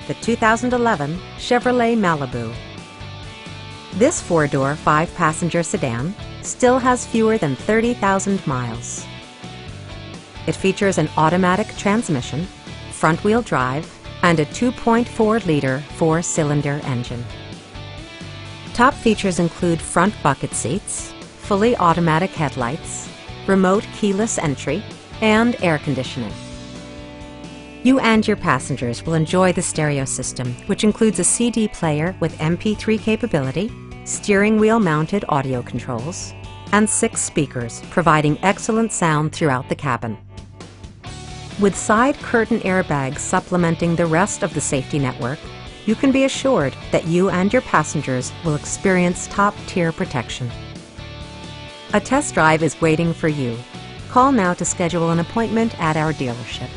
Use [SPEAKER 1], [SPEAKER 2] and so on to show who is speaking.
[SPEAKER 1] the 2011 Chevrolet Malibu. This four-door, five-passenger sedan still has fewer than 30,000 miles. It features an automatic transmission, front-wheel drive, and a 2.4-liter four-cylinder engine. Top features include front bucket seats, fully automatic headlights, remote keyless entry, and air conditioning. You and your passengers will enjoy the stereo system, which includes a CD player with MP3 capability, steering wheel mounted audio controls, and 6 speakers, providing excellent sound throughout the cabin. With side curtain airbags supplementing the rest of the safety network, you can be assured that you and your passengers will experience top-tier protection. A test drive is waiting for you. Call now to schedule an appointment at our dealership.